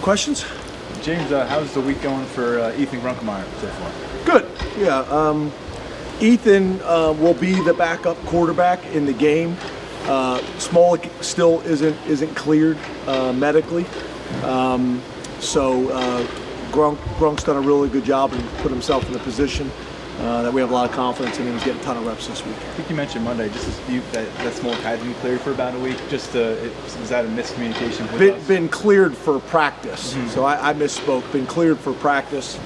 Questions? James, how's the week going for Ethan Grunkemeyer so far? Good. Yeah. Ethan will be the backup quarterback in the game. Smolik still isn't cleared medically. So Grunk's done a really good job and put himself in a position that we have a lot of confidence in him. He's getting a ton of reps this week. I think you mentioned Monday, just that Smolik had been cleared for about a week. Was that a miscommunication with us? Been cleared for practice. Mm-hmm. So I misspoke. Been cleared for practice,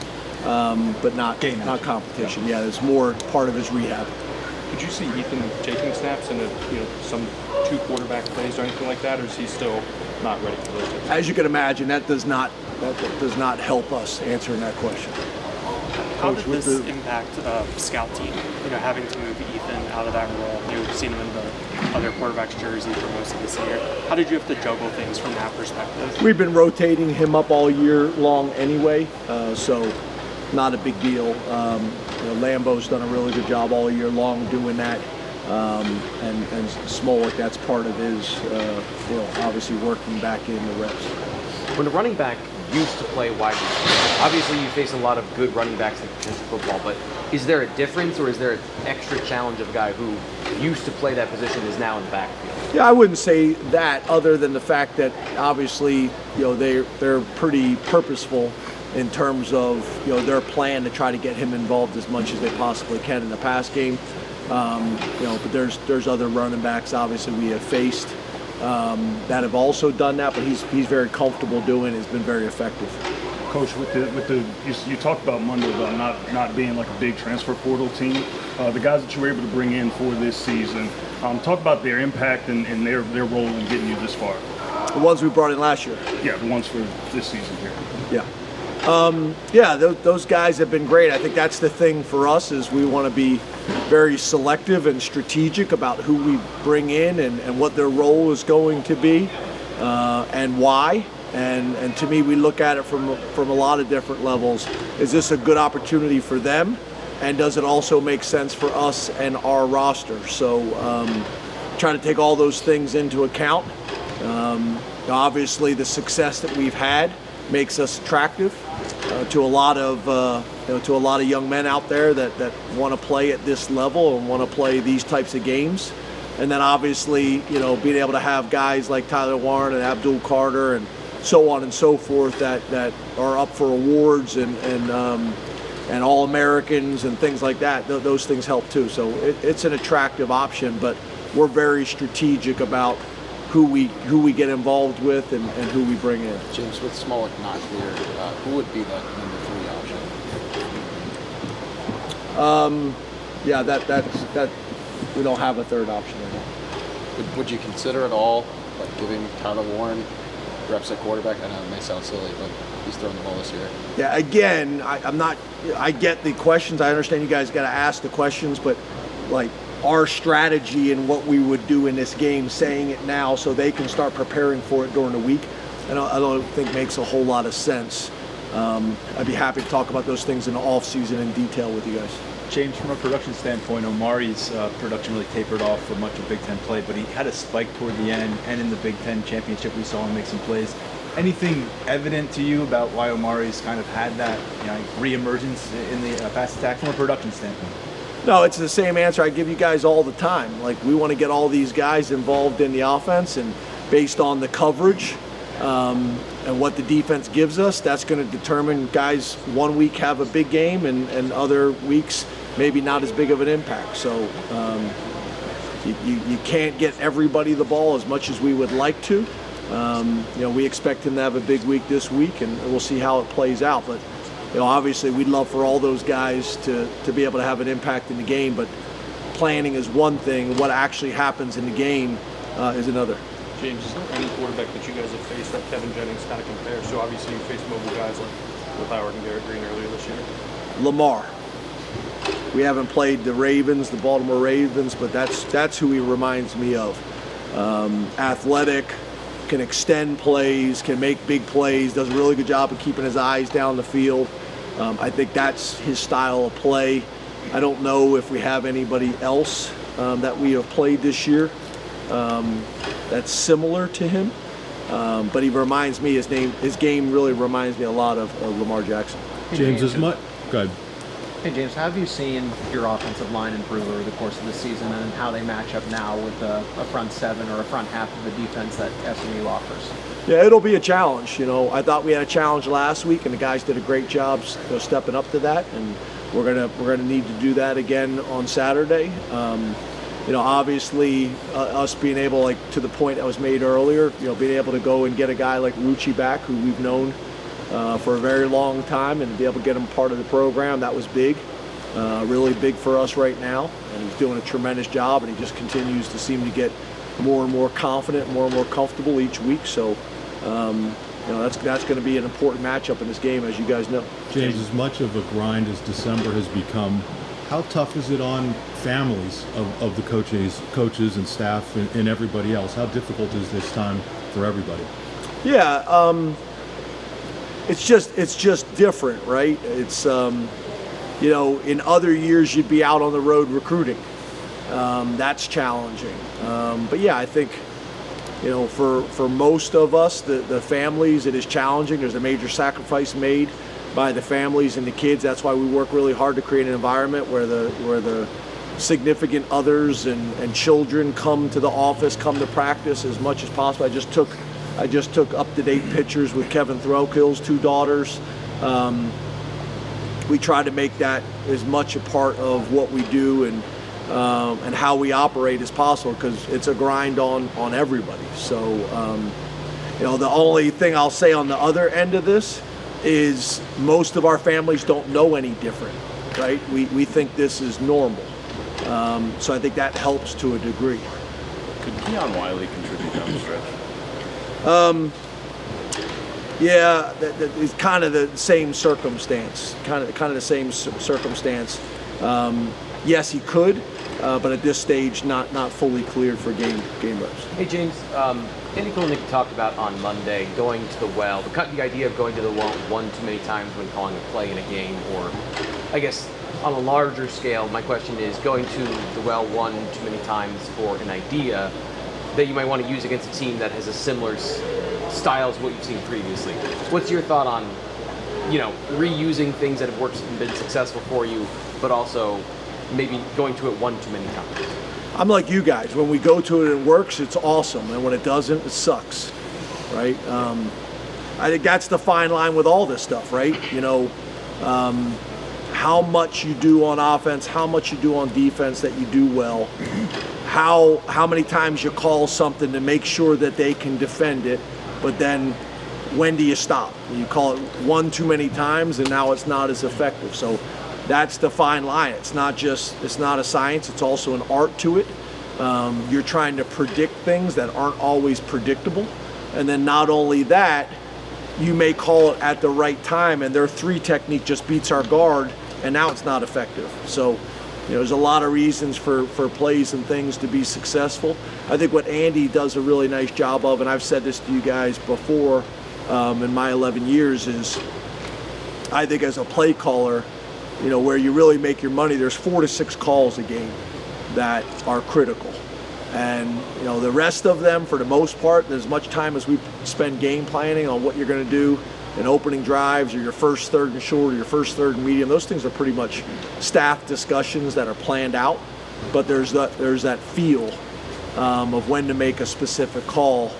but not competition. Yeah, it's more part of his rehab. Could you see Ethan taking snaps in some 2 quarterback plays or anything like that, or is he still not ready for those? As you can imagine, that does not help us answering that question. How did this impact scout team? Having to move Ethan out of that role. You've seen him in the other quarterback's jersey for most of this year. How did you have to juggle things from that perspective? We've been rotating him up all year long anyway, so not a big deal. Lambeau's done a really good job all year long doing that, and Smolik, that's part of his, obviously working back in the reps. When a running back used to play wide receiver, obviously you face a lot of good running backs in football, but is there a difference, or is there an extra challenge of a guy who used to play that position is now in the backfield? Yeah, I wouldn't say that, other than the fact that obviously they're pretty purposeful in terms of their plan to try to get him involved as much as they possibly can in the pass game. But there's other running backs obviously we have faced that have also done that, but he's very comfortable doing it. Has been very effective. Coach, you talked about Monday about not being like a big transfer portal team. The guys that you were able to bring in for this season, talk about their impact and their role in getting you this far. The ones we brought in last year. Yeah, the ones for this season here. Yeah. Those guys have been great. I think that's the thing for us, is we want to be very selective and strategic about who we bring in and what their role is going to be and why. And to me, we look at it from a lot of different levels. Is this a good opportunity for them? And does it also make sense for us and our roster? So try to take all those things into account. Obviously, the success that we've had makes us attractive to a lot of young men out there that want to play at this level and want to play these types of games. And then obviously, being able to have guys like Tyler Warren and Abdul Carter and so on and so forth that are up for awards and All-Americans and things like that. Those things help too. So it's an attractive option, but we're very strategic about who we get involved with and who we bring in. James, with Smolik not clear, who would be that number 3 option? Yeah, that we don't have a third option right now. Would you consider at all like giving Tyler Warren reps at quarterback? I know it may sound silly, but he's throwing the ball this year. Yeah, again, I get the questions. I understand you guys got to ask the questions, but like our strategy and what we would do in this game, saying it now so they can start preparing for it during the week, I don't think makes a whole lot of sense. I'd be happy to talk about those things in the off season in detail with you guys. James, from a production standpoint, Omari's production really tapered off for much of Big Ten play, but he had a spike toward the end, and in the Big Ten championship we saw him make some plays. Anything evident to you about why Omari's kind of had that re-emergence in the pass attack from a production standpoint? No, it's the same answer I give you guys all the time. Like, we want to get all these guys involved in the offense, and based on the coverage and what the defense gives us, that's going to determine guys one week have a big game and other weeks maybe not as big of an impact. So you can't get everybody the ball as much as we would like to. We expect him to have a big week this week, and we'll see how it plays out. But obviously we'd love for all those guys to be able to have an impact in the game, but planning is one thing. What actually happens in the game is another. James, is there any quarterback that you guys have faced that Kevin Jennings kind of compares? So obviously you faced mobile guys like Will Howard and Garrett Green earlier this year. Lamar. We haven't played the Ravens, the Baltimore Ravens, but that's who he reminds me of. Athletic, can extend plays, can make big plays, does a really good job of keeping his eyes down the field. I think that's his style of play. I don't know if we have anybody else that we have played this year that's similar to him. But he reminds me, his game really reminds me a lot of Lamar Jackson. James, as much. Go ahead. Hey James, how have you seen your offensive line improve over the course of the season, and how they match up now with a front seven or a front half of the defense that SMU offers? Yeah, it'll be a challenge. I thought we had a challenge last week, and the guys did a great job stepping up to that, and we're gonna need to do that again on Saturday. Obviously, us being able, like to the point that was made earlier, being able to go and get a guy like Rucci back, who we've known for a very long time, and be able to get him part of the program, that was big, really big for us right now. And he's doing a tremendous job, and he just continues to seem to get more and more confident, more and more comfortable each week. So, that's going to be an important matchup in this game, as you guys know. James, as much of a grind as December has become, how tough is it on families of the coaches and staff and everybody else? How difficult is this time for everybody? Yeah, it's just different, right? It's in other years you'd be out on the road recruiting. That's challenging. But yeah, I think for most of us, the families, it is challenging. There's a major sacrifice made by the families and the kids. That's why we work really hard to create an environment where the significant others and children come to the office, come to practice as much as possible. I just took up-to-date pictures with Kevin Throkill's 2 daughters. We try to make that as much a part of what we do and how we operate as possible, because it's a grind on everybody. So, the only thing I'll say on the other end of this is most of our families don't know any different, right? We think this is normal. So I think that helps to a degree. Could Keon Wiley contribute down the stretch? Yeah, it's kind of the same circumstance. Kind of the same circumstance. Yes, he could, but at this stage, not fully cleared for game reps. Hey James, Andy Koenig talked about on Monday going to the well, the idea of going to the well one too many times when calling a play in a game, or I guess on a larger scale, my question is going to the well one too many times for an idea that you might want to use against a team that has a similar style as what you've seen previously. What's your thought on, reusing things that have worked and been successful for you, but also maybe going to it one too many times? I'm like you guys. When we go to it and it works, it's awesome. And when it doesn't, it sucks, right? I think that's the fine line with all this stuff, right? How much you do on offense, how much you do on defense that you do well, how many times you call something to make sure that they can defend it, but then when do you stop? You call it one too many times, and now it's not as effective. So that's the fine line. It's not a science, it's also an art to it. You're trying to predict things that aren't always predictable. And then not only that, you may call it at the right time, and their 3 technique just beats our guard, and now it's not effective. So there's a lot of reasons for plays and things to be successful. I think what Andy does a really nice job of, and I've said this to you guys before in my 11 years, is I think as a play caller, where you really make your money, there's 4 to 6 calls a game that are critical. And, the rest of them, for the most part, as much time as we spend game planning on what you're going to do in opening drives, or your first third and short, or your first third and medium, those things are pretty much staff discussions that are planned out. But there's that feel of when to make a specific call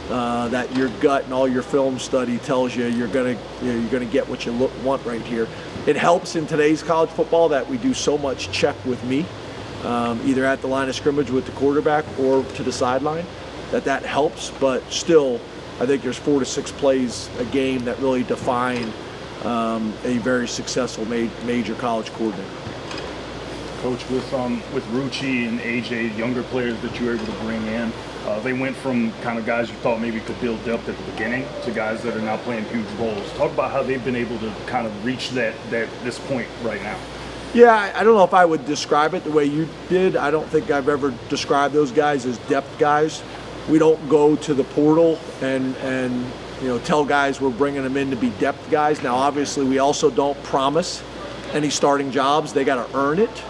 that your gut and all your film study tells you you're gonna get what you want right here. It helps in today's college football that we do so much check with me, either at the line of scrimmage with the quarterback or to the sideline. That helps, but still, I think there's 4 to 6 plays a game that really define a very successful major college coordinator. Coach, with Rucci and AJ, younger players that you were able to bring in, they went from kind of guys you thought maybe could build depth at the beginning to guys that are now playing huge roles. Talk about how they've been able to kind of reach this point right now. Yeah, I don't know if I would describe it the way you did. I don't think I've ever described those guys as depth guys. We don't go to the portal and tell guys we're bringing them in to be depth guys. Now, obviously, we also don't promise any starting jobs. They got to earn it.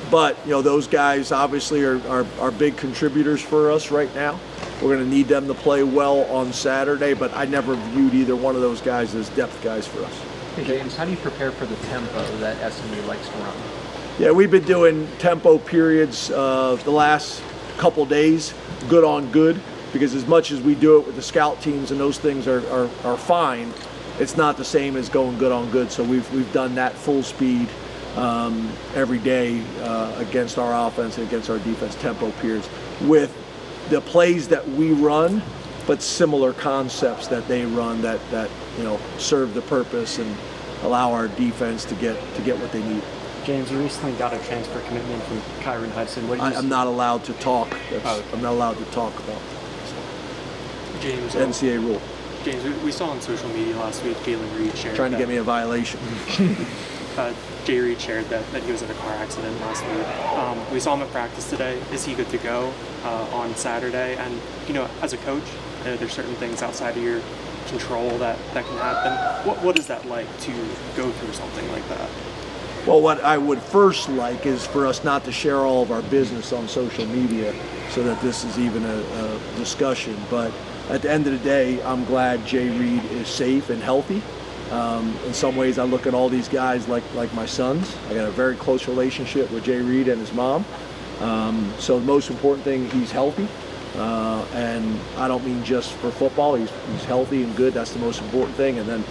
But those guys obviously are big contributors for us right now. we're going to need them to play well on Saturday, but I never viewed either one of those guys as depth guys for us. Hey James, how do you prepare for the tempo that SMU likes to run? Yeah, we've been doing tempo periods the last couple days, good on good, because as much as we do it with the scout teams and those things are fine, it's not the same as going good on good. So we've done that full speed every day against our offense and against our defense, tempo periods with the plays that we run, but similar concepts that they run that serve the purpose and allow our defense to get what they need. James, you recently got a transfer commitment from Kyron Hudson. What did you I'm not allowed to talk. I'm not allowed to talk about James, NCAA rule. James, we saw on social media last week Jalen Reed shared Trying to get me a violation. Jay Reed shared that he was in a car accident last week. We saw him at practice today. Is he good to go on Saturday? And, as a coach, there's certain things outside of your control that can happen. What is that like to go through something like that? Well, what I would first like is for us not to share all of our business on social media so that this is even a discussion. But at the end of the day, I'm glad Jay Reed is safe and healthy. In some ways, I look at all these guys like my sons. I got a very close relationship with Jay Reed and his mom. So the most important thing, he's healthy. And I don't mean just for football. He's healthy and good. That's the most important thing. And then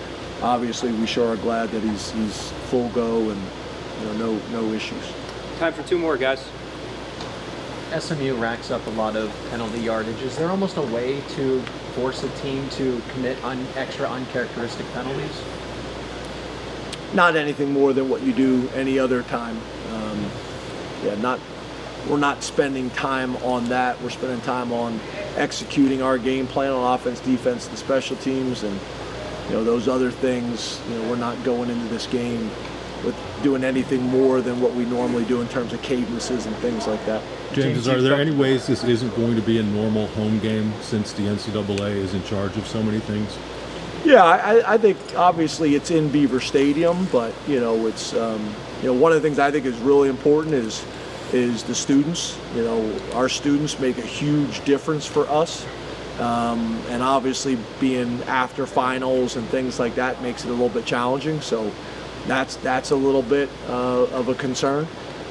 obviously we sure are glad that he's full go and no issues. Time for two more, guys. SMU racks up a lot of penalty yardage. Is there almost a way to force a team to commit extra uncharacteristic penalties? Not anything more than what you do any other time. We're not spending time on that. We're spending time on executing our game plan on offense, defense, and special teams, and those other things. We're not going into this game with doing anything more than what we normally do in terms of cadences and things like that. James, are there any ways this isn't going to be a normal home game since the NCAA is in charge of so many things? Yeah, I think obviously it's in Beaver Stadium, but it's one of the things I think is really important is the students. Our students make a huge difference for us, and obviously being after finals and things like that makes it a little bit challenging. So that's a little bit of a concern.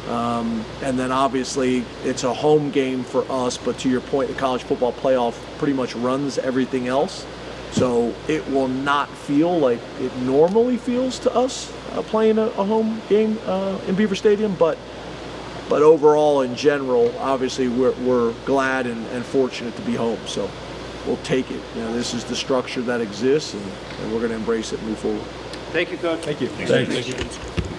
And then obviously it's a home game for us, but to your point, the college football playoff pretty much runs everything else. So it will not feel like it normally feels to us playing a home game in Beaver Stadium, but overall in general, obviously we're glad and fortunate to be home. So we'll take it. This is the structure that exists, and we're going to embrace it and move forward. Thank you, Coach. Thank you. Thanks.